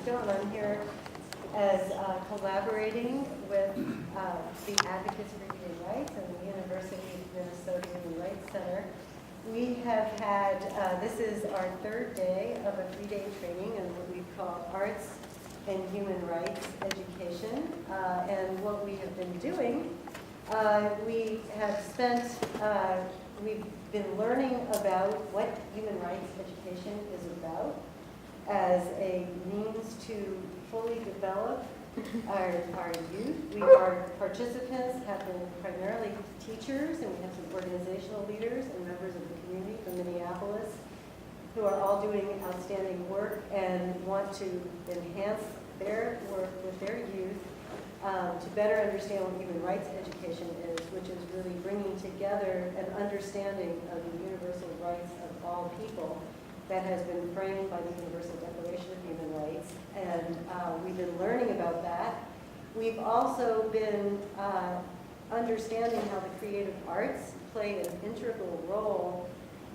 Francisco, and I'm here as collaborating with the Advocates for Human Rights and the University of Minnesota Human Rights Center. We have had, this is our third day of a 3-day training in what we call Arts and Human Rights Education. And what we have been doing, we have spent, we've been learning about what human rights education is about as a means to fully develop our youth. Our participants have been primarily teachers, and we have some organizational leaders and members of the community from Minneapolis who are all doing outstanding work and want to enhance their work with their youth to better understand what human rights education is, which is really bringing together an understanding of the universal rights of all people that has been framed by the Universal Declaration of Human Rights. And we've been learning about that. We've also been understanding how the creative arts play an integral role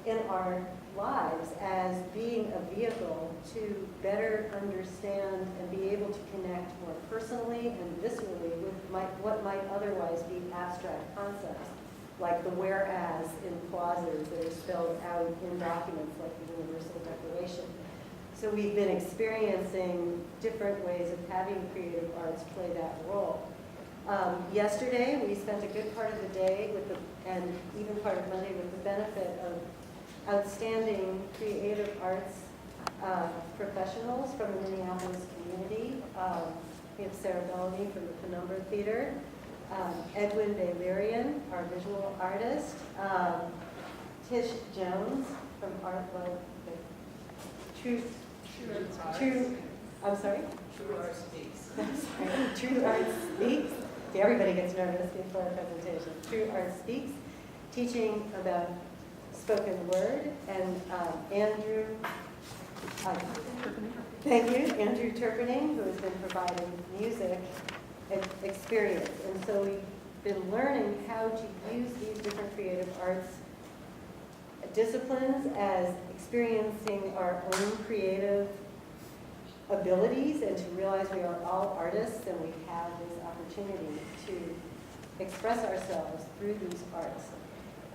in our lives as being a vehicle to better understand and be able to connect more personally and viscerally with what might otherwise be abstract concepts, like the whereas in clauses that are spelled out in documents like the Universal Declaration. So we've been experiencing different ways of having creative arts play that role. Yesterday, we spent a good part of the day with and even part of Monday with the benefit of outstanding creative arts professionals from the Minneapolis community. We have Sarah Bellamy from the Penumbra Theater, Edwin Baylarian, our visual artist, Tish Jones from True Art Speaks. True Art Speaks. See, everybody gets nervous before a presentation. True Art Speaks, teaching about spoken word, and Andrew Turpening, who has been providing music experience. And so we've been learning how to use these different creative arts disciplines as experiencing our own creative abilities and to realize we are all artists and we have this opportunity to express ourselves through these arts.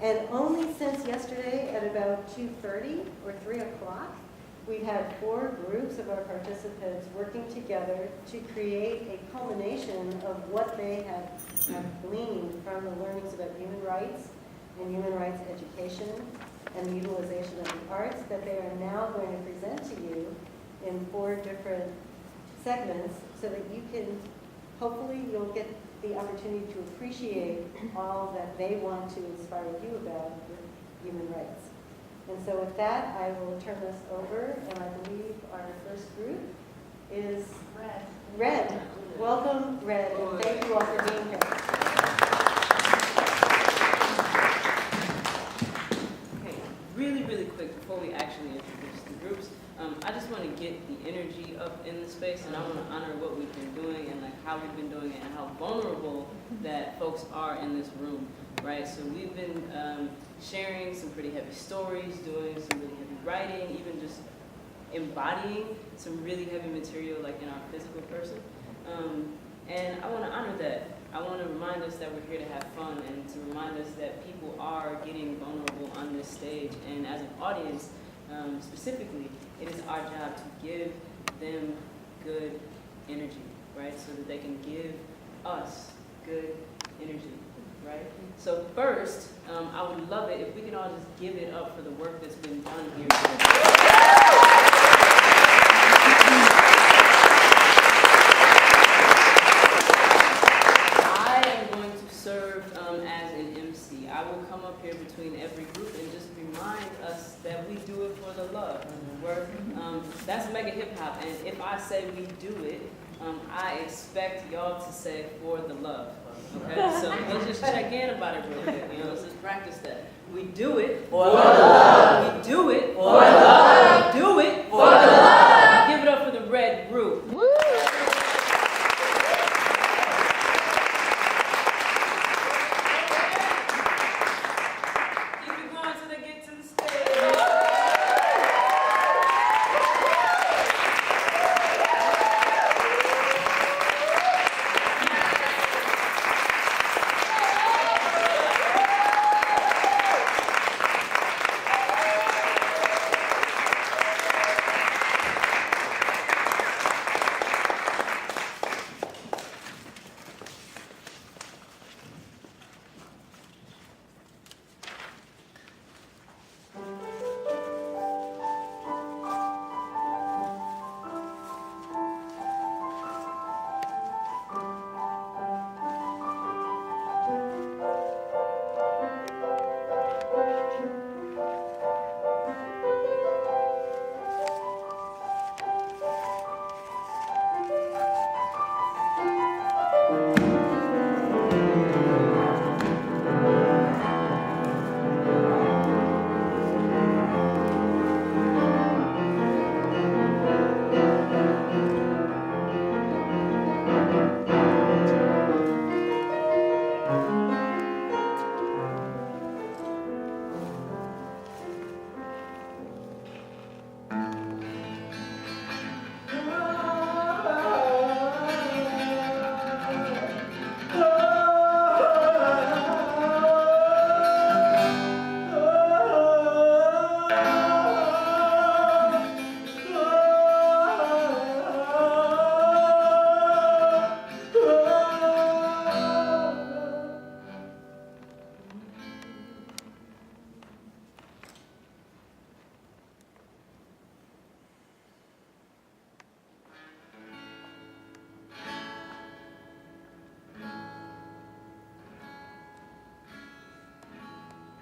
And only since yesterday at about 2:30 or 3 o'clock, we've had 4 groups of our participants working together to create a culmination of what they have gleaned from the learnings about human rights and human rights education and the utilization of the arts that they are now going to present to you in 4 different segments so that you can, hopefully you'll get the opportunity to appreciate all that they want to inspire you about with human rights. And so with that, I will turn this over, and I believe our first group is Red. Welcome, Red, and thank you all for being here. Okay, really quick before we actually introduce the groups, I just want to get the energy up in the space, and I want to honor what we've been doing and like how we've been doing it and how vulnerable that folks are in this room, right? So we've been sharing some pretty heavy stories, doing some really heavy writing, even just embodying some really heavy material like in our physical person. And I want to honor that. I want to remind us that we're here to have fun and to remind us that people are getting vulnerable on this stage. And as an audience, specifically, it is our job to give them good energy, right? So that they can give us good energy, right? So first, I would love it if we can all just give it up for the work that's been done here today. I am going to serve as an MC. I will come up here between every group and just remind us that we do it for the love. That's mega hip hop, and if I say we do it, I expect y'all to say for the love. Okay, so let's just check in about it real quick. Let's just practice that. We do it for the love. We do it for the love. We do it for the love. Give it up for the Red group.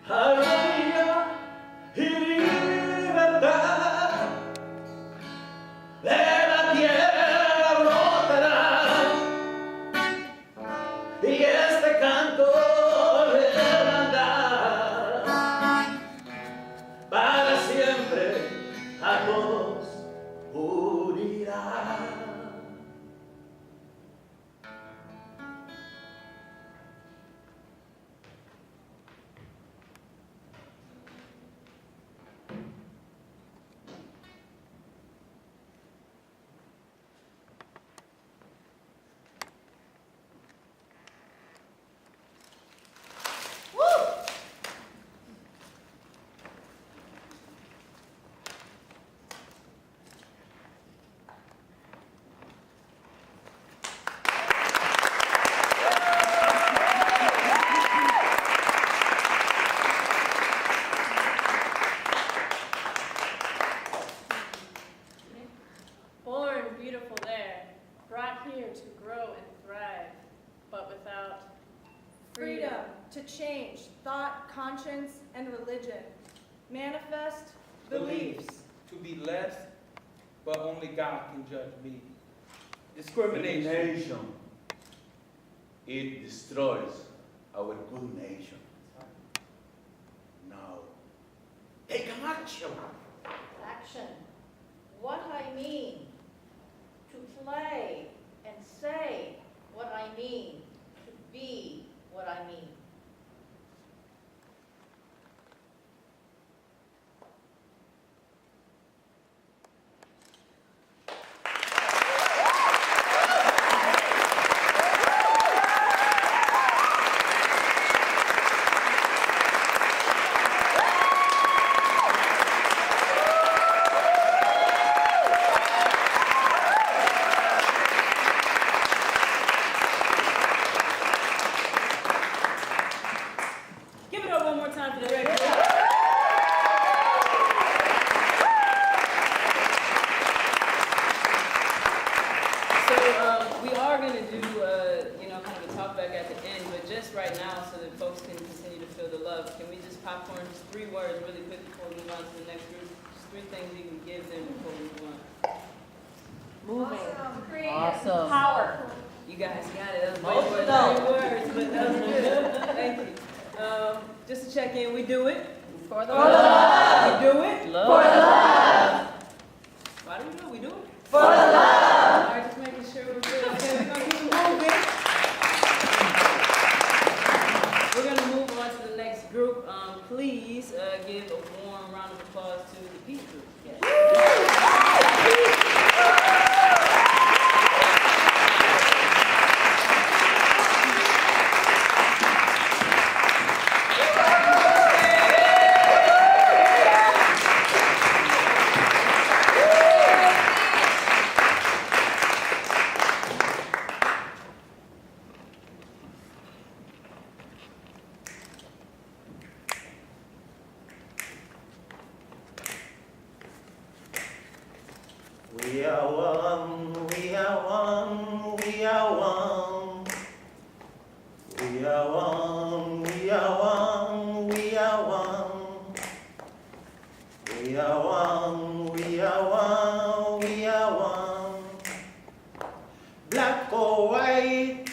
alegría y libertad de la tierra brotará, y este canto de hermandad para siempre a todos unirá. Born beautiful there, brought here to grow and thrive, but without Freedom to change thought, conscience, and religion. Manifest beliefs. To be less, but only God can judge me. Discrimination. It destroys our good nation. Now, take an action. Action. What I mean. To play and say what I mean. To be what I mean. Give it up one more time for the record. So we are going to do, kind of a talk back at the end, but just right now, so that folks can continue to feel the love, can we just popcorn just 3 words really quick before we move on to the next group? Just 3 things you can give them before we move on. Awesome. Creative. Awesome. Power. You guys got it. That was way more than 3 words, but that was good. Thank you. Just to check in, we do it. For the love. We do it. love. For the love. Why do we do it? We do it. For the love. All right, just making sure we're good. Okay, we're going to keep it moving. We're going to move on to the next group. Please give a warm round of applause to the Peace Group. Yes. We are one, we are one, we are one. We are one, we are one, we are one. We are one, we are one, we are one. Black or white,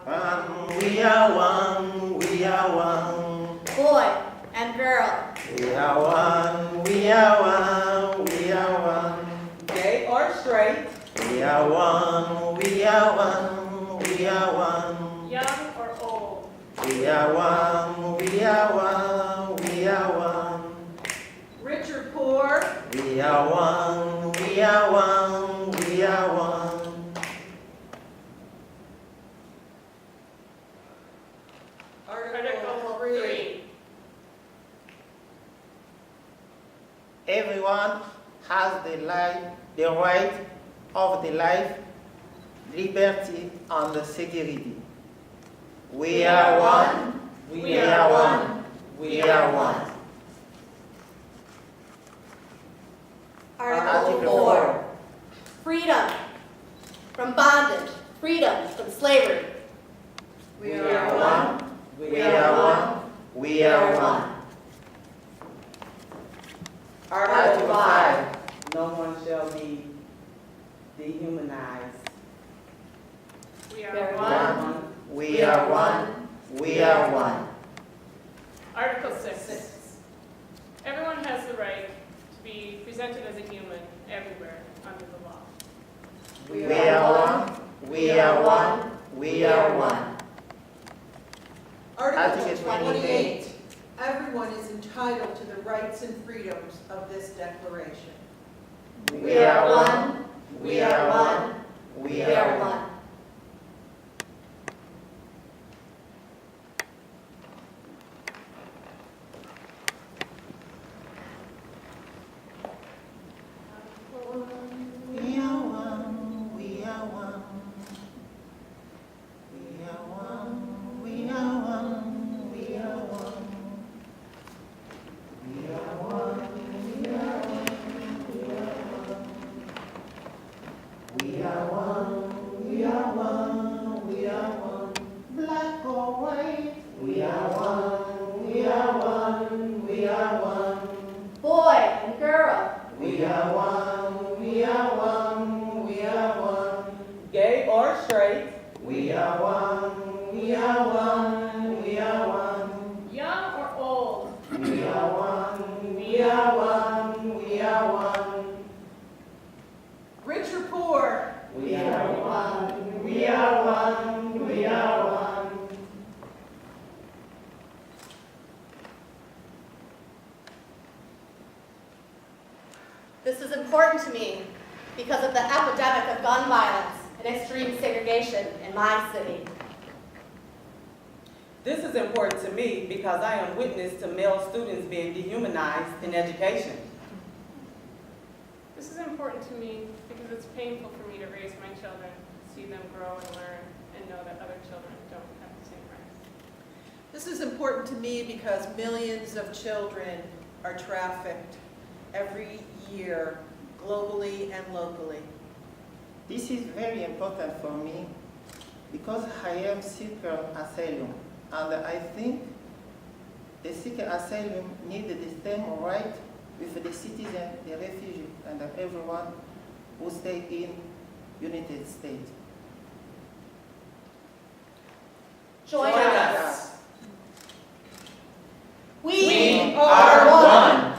and we are one, we are one. Boy and girl. We are one, we are one, we are one. Gay or straight, We are one, we are one, we are one. young or old, We are one, we are one, we are one. rich or poor, We are one, we are one, we are one. Article 3. Everyone has the right of the life, liberty, and security. We are one, we are one, we are one. Article 4. Freedom from bondage. Freedom from slavery. We are one, we are one, we are one. Article 5. No one shall be dehumanized. We are Very one. We are one. We are one. Article 6. Everyone has the right to be presented as a human everywhere under the law. We are one. We are one. We are one. Article Article 28. Everyone is entitled to the rights and freedoms of this declaration. We are one. We are one. We are one. We are one. We are one. We are one. We are one. We are one. We are one. We are one. We are one. We are one. We are one. Black or white. We are one. We are one. We are one. Boy and girl. We are one. We are one. We are one. Gay or straight. We are one. We are one. We are one. Young or old. We are one. We are one. We are one. Rich or poor. We are one. We are one. We are one. This is important to me because of the epidemic of gun violence and extreme segregation in my city. This is important to me because I am witness to male students being dehumanized in education. This is important to me because it's painful for me to raise my children, see them grow and learn, and know that other children don't have the same rights. This is important to me because millions of children are trafficked every year, globally and locally. This is very important for me because I am seeker asylum, and I think the seeker asylum need the same right with the citizen, the refugee, and everyone who stay in United States. Join us. We are one.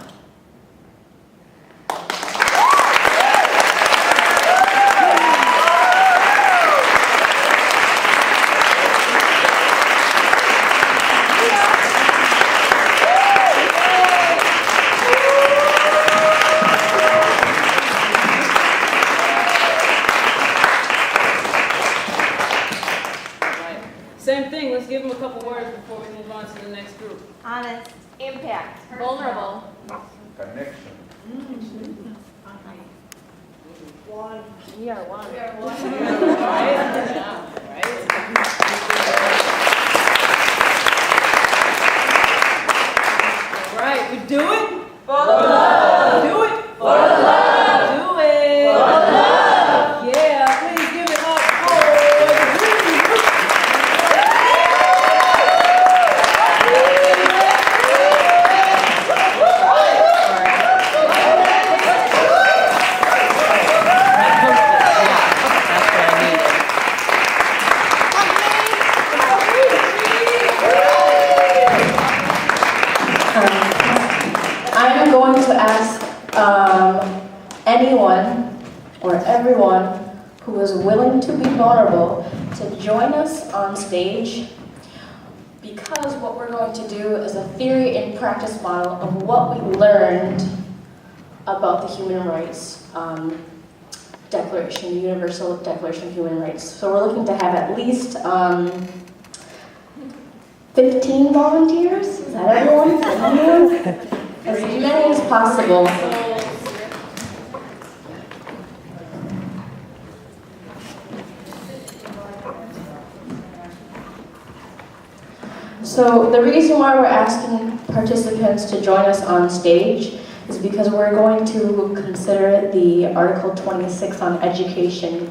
Same thing, let's give them a couple words before we move on to the next group. Honest. Impact. Vulnerable. Connection. We are one. All right, we do it? For the love. Do it? For the love. Do it? For the love. Yeah, please give it up for the dream group. I am going to ask anyone or everyone who is willing to be vulnerable to join us on stage, because what we're going to do is a theory and practice model of what we learned about the human rights declaration, the Universal Declaration of Human Rights. So we're looking to have at least 15 volunteers? Is that everyone? As many as possible. So the reason why we're asking participants to join us on stage is because we're going to consider the Article 26 on education.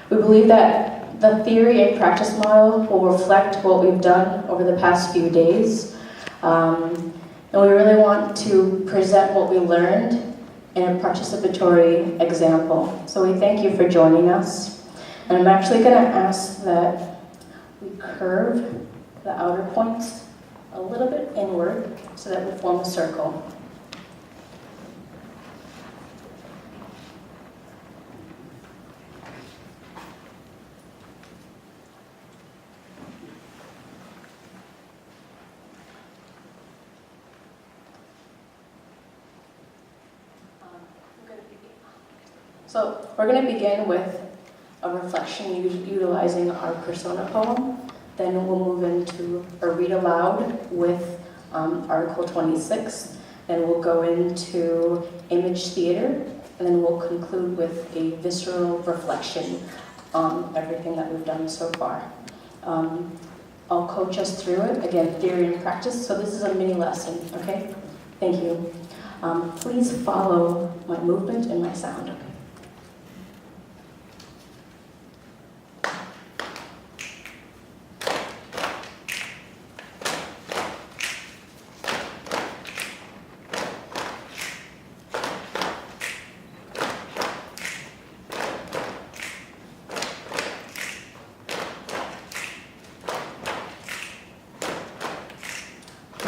We believe that the theory and practice model will reflect what we've done over the past few days. And And we really want to present what we learned in a participatory example. So we thank you for joining us. And I'm actually going to ask that we curve the outer points a little bit inward so that we form a circle. So we're going to begin with a reflection utilizing our persona poem. Then we'll move into a read aloud with Article 26. Then we'll go into image theater. And then we'll conclude with a visceral reflection on everything that we've done so far. I'll coach us through it. Again, theory and practice. So this is a mini lesson, okay? Thank you. Please follow my movement and my sound, okay?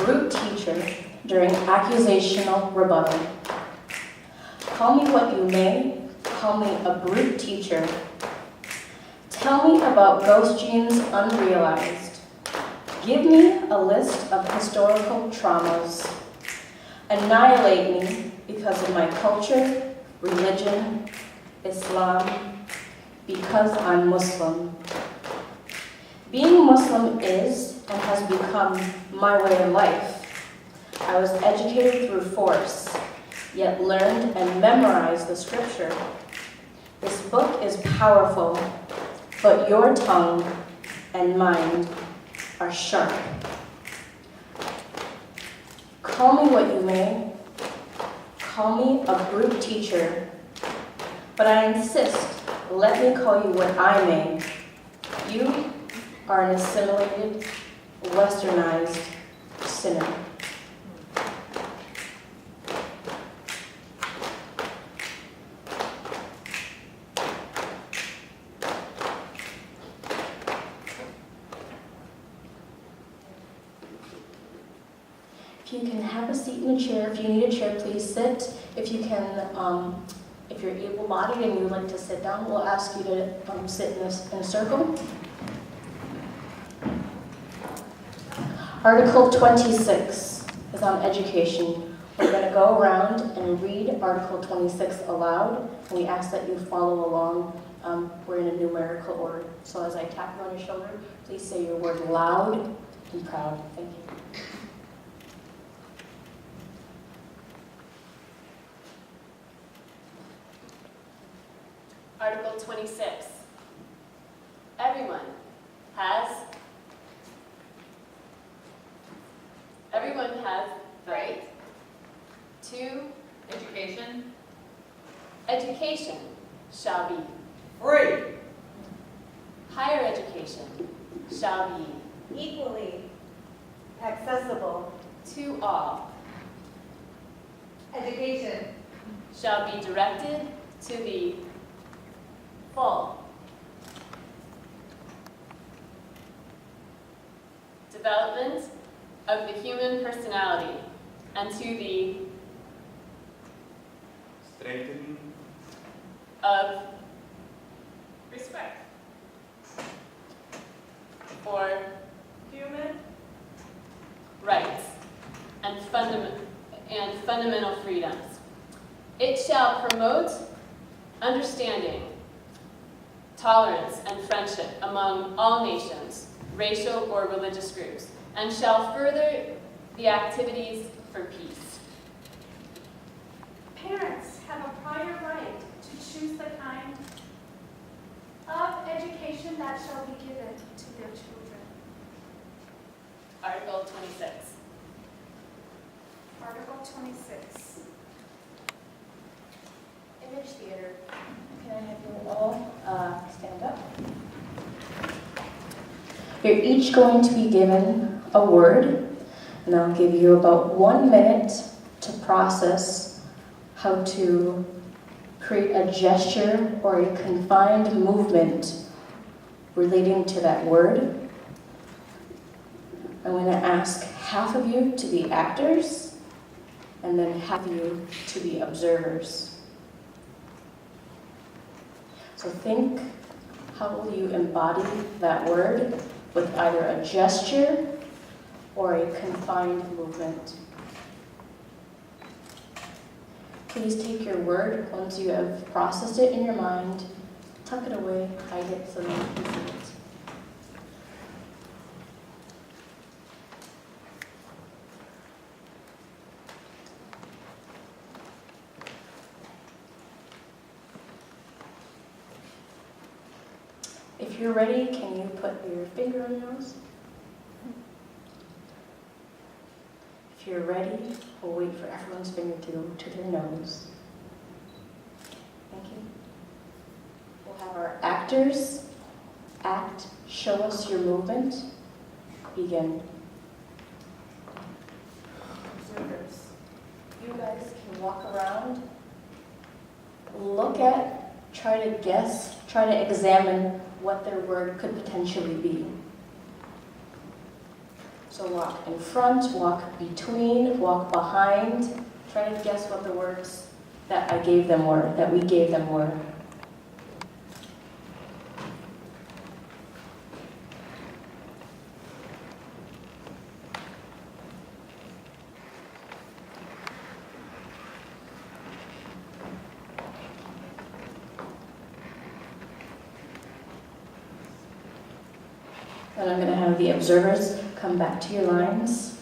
Brute teacher during accusational rebuttal. Call me what you may, call me a brute teacher. Tell me about ghost genes unrealized. Give me a list of historical traumas. Annihilate me because of my culture, religion, Islam, because I'm Muslim. Being Muslim is and has become my way of life. I was educated through force, yet learned and memorized the scripture. This book is powerful, but your tongue and mind are sharp. Call me what you may, call me a brute teacher, but I insist, let me call you what I may. You are an assimilated, westernized sinner. If you can have a seat in a chair, if you need a chair, please sit. If you can, if you're able-bodied and you'd like to sit down, we'll ask you to sit in a circle. Article 26 is on education. We're going to go around and read Article 26 aloud, and we ask that you follow along. We're in a numerical order. So as I tap you on your shoulder, please say your word loud and proud. Thank you. Article 26. Everyone has right to Education. education shall be Free. higher education shall be Equally accessible to all education shall be directed to the full development of the human personality and to the Strengthening of Respect. for Human. rights and fundamental freedoms. It shall promote understanding, tolerance, and friendship among all nations, racial or religious groups, and shall further the activities for peace. Parents have a prior right to choose the kind of education that shall be given to their children. Article 26. Article 26. Image theater. Can I have you all stand up? You're each going to be given a word, And I'll give you about 1 minute to process how to create a gesture or a confined movement relating to that word. I'm going to ask half of you to be actors, and then half of you to be observers. So think, how will you embody that word with either a gesture or a confined movement? Please take your word once you have processed it in your mind, tuck it away, hide it so that you can see it. If you're ready, can you put your finger on your nose? If you're ready, we'll wait for everyone's finger to go to their nose. Thank you. We'll have our actors act, show us your movement, begin. Observers, you guys can walk around, look at, try to guess, try to examine what their word could potentially be. So walk in front, walk between, walk behind. Try to guess what the words that I gave them were, that we gave them were. And I'm going to have the observers come back to your lines.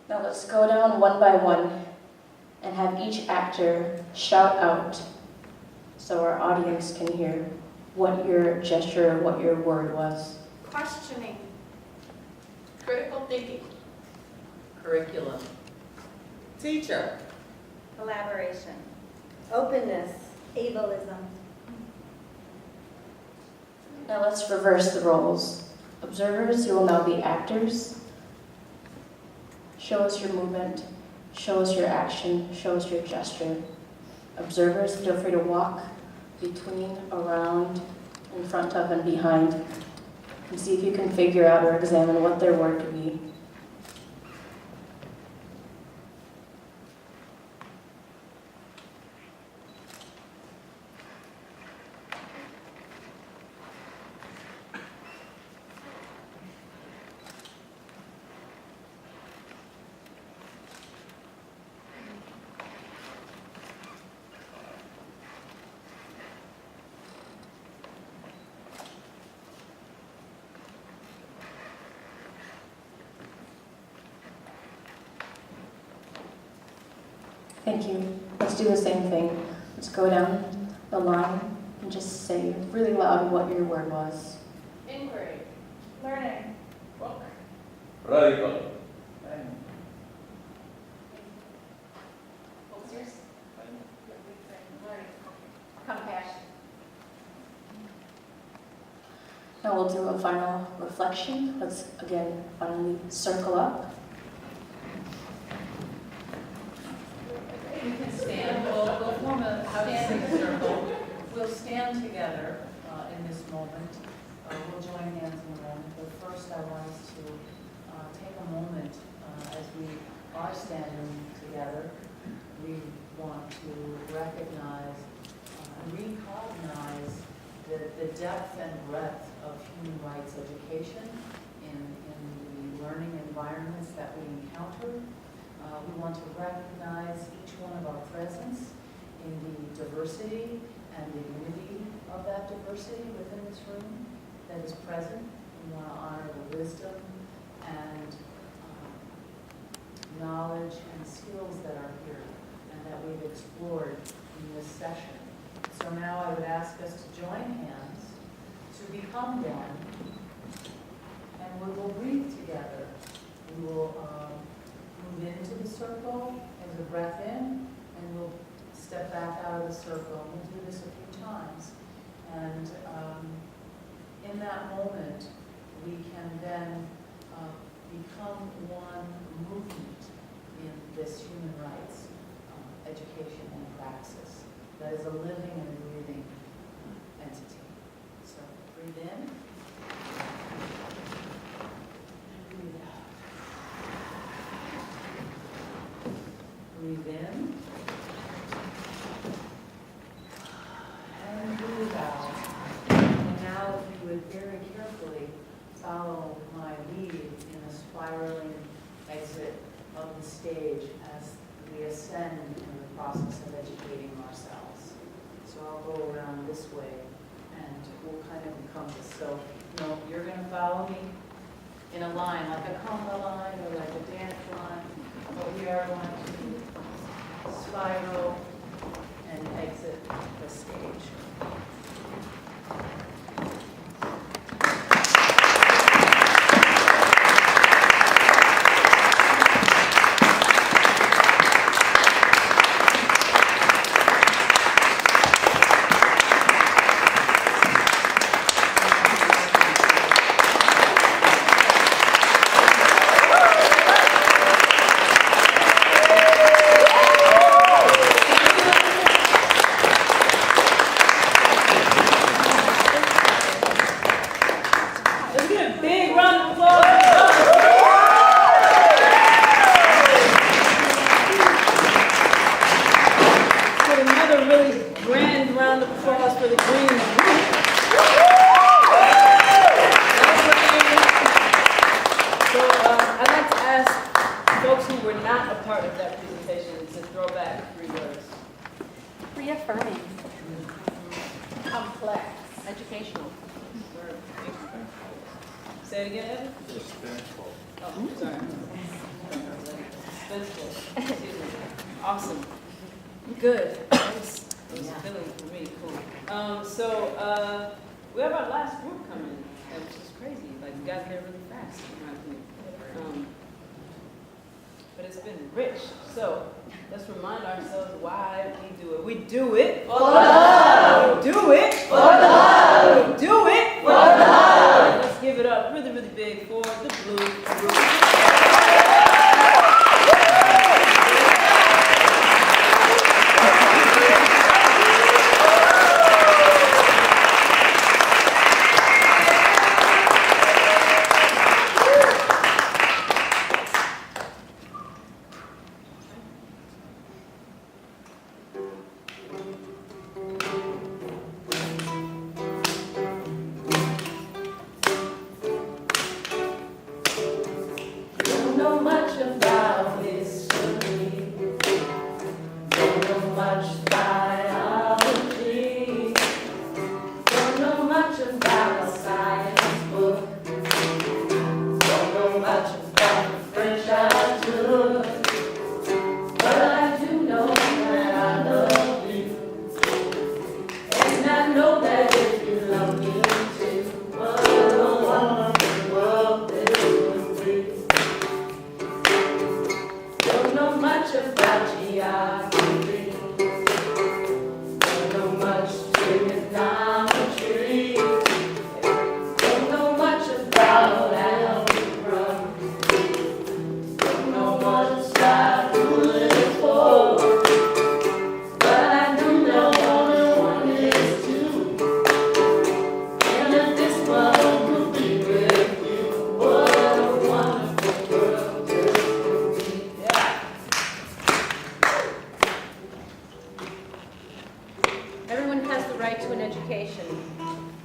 Now let's go down one by one and have each actor shout out so our audience can hear what your gesture, what your word was. Questioning. Critical thinking. Curriculum. Teacher. Collaboration. Openness. Ableism. Now let's reverse the roles. Observers, you will now be actors. Show us your movement, show us your action, show us your gesture. Observers, feel free to walk between, around, in front of, and behind, and see if you can figure out or examine what their word could be. Thank you. Let's do the same thing. Let's go down the line and just say really loud what your word was. Inquiry. Learning. Book. Radical. Posters. Learning. Compassion. Now we'll do a final reflection. Let's again finally circle up. We can stand, we'll form a standing circle. We'll stand together in this moment. We'll join hands in a moment, but first I want us to take a moment as we are standing together. We want to recognize and recognize the depth and breadth of human rights education in the learning environments that we encounter. We want to recognize each one of our presence in the diversity and the unity of that diversity within this room that is present. We want to honor the wisdom and knowledge and skills that are here and that we've explored in this session. So now I would ask us to join hands to become one, and we will breathe together. We will move into the circle as a breath in, and we'll step back out then become one movement in this human rights education and praxis that is a living and breathing entity. So breathe in. Breathe out. Breathe in. And breathe out. And now if you would very carefully follow my lead in a spiraling exit of the stage as we ascend in the process of educating ourselves. So I'll go around this way and we'll kind of encompass. So, you're going to follow me in a line, like a conga line or like a dance line, but we are going to spiral and exit the stage. Reaffirming. Complex. Educational. Say it again, Evan? Dispenseful. Oh, sorry. Dispenseful. Excuse me. Awesome. Good. That was feeling for me. Cool. So we have our last group coming, which is crazy. Like, we got there really fast, in my opinion. But it's been rich. So let's remind ourselves why we do it. We do it for love. We do it for love. We do it for love. Let's give it up really, really big for the Blue Group.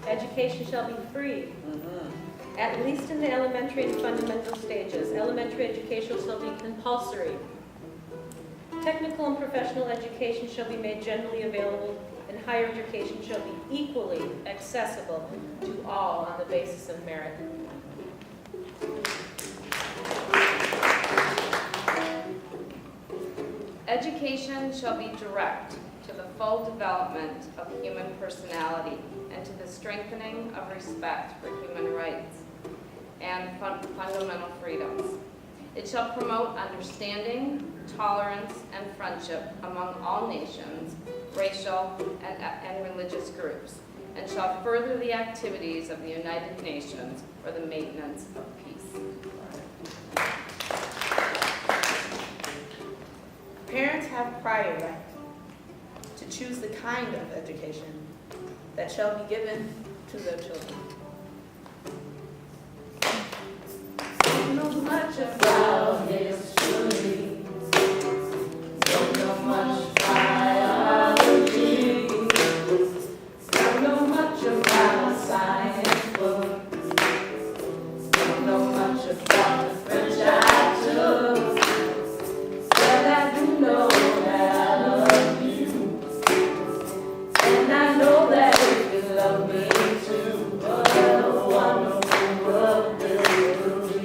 Education shall be free, at least in the elementary and fundamental stages. Elementary education shall be compulsory. Technical and professional education shall be made generally available, and higher education shall be equally accessible to all on the basis of merit. Education shall be direct to the full development of human personality and to the strengthening of respect for human rights and fundamental freedoms. It shall promote understanding, tolerance, and friendship among all nations, racial, and religious groups, and shall further the activities of the United Nations for the maintenance of peace. Parents have prior right to choose the kind of education that shall be given to their children. Don't know much about history, don't know much biology, don't know much about science books, don't know much about the French I took. But I do know that I love you, and I know that if you love me too, what a wonderful world this will be.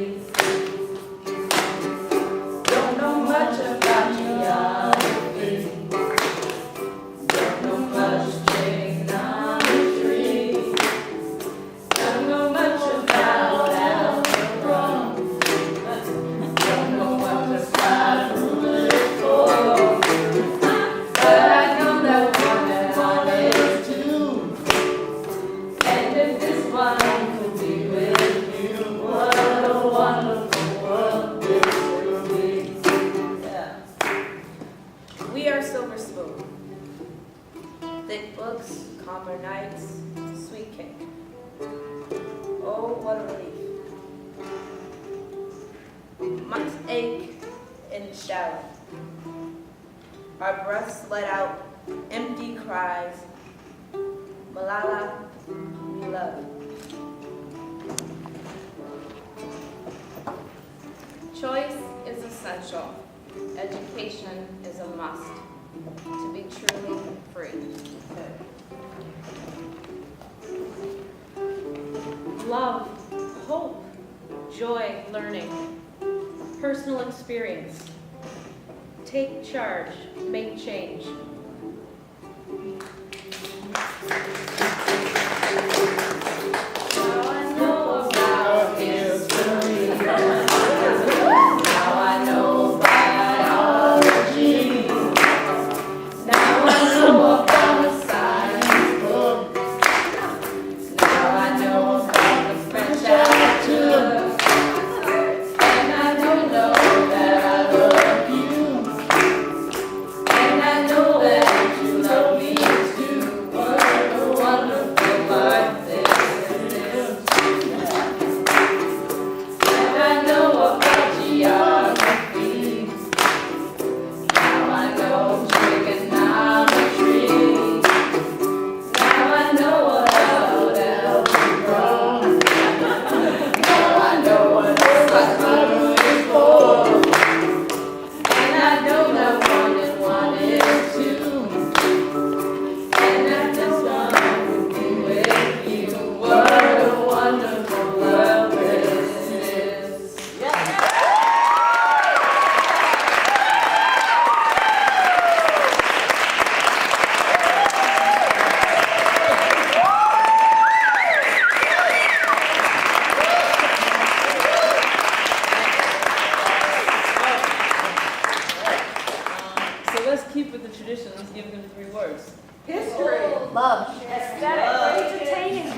Don't know much about geography, don't know much trigonometry, don't know much about algebra, don't know what the side ruler is for, but I know that one and one is two, and if this one could be with you, what a wonderful world this will be. Yeah. We are Silver Spoon. Thick books, calmer nights, sweet cake. Oh, what a relief. Months ache in the shower. Our breaths let out empty cries. Malala, we love. Choice is essential. Education is a must to be truly free. Love, hope, joy, learning, personal experience. Take charge, make change. Now I know about history. Now I know biology. Now I know about the science book. Now I know about the French I took. And I do know that I love you. And I know that you love me too. What a wonderful life this is. And I know about geography. Now I know trigonometry. Now I know about algebra. Now I know what the circle is for. And I know that one and one is two. And that this one will be with you. What a wonderful world this is. So let's keep with the tradition. Let's give them 3 words. History, Love. Aesthetic, entertaining.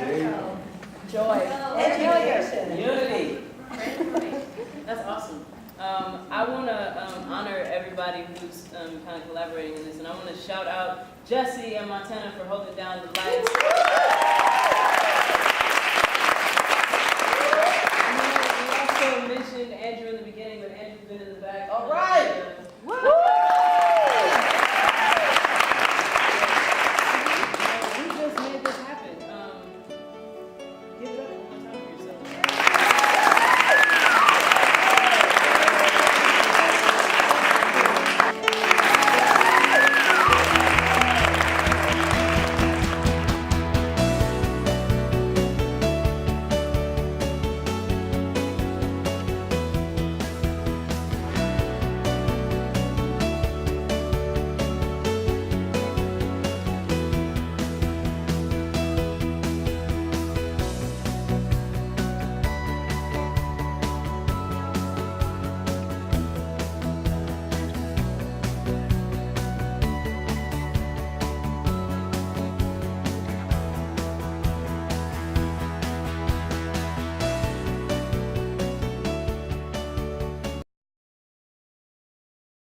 joy, education. Unity. That's awesome. I want to honor everybody who's kind of collaborating in this, and I want to shout out Jesse and Montana for holding down the lights. And then we also mentioned Andrew in the beginning, but Andrew's been in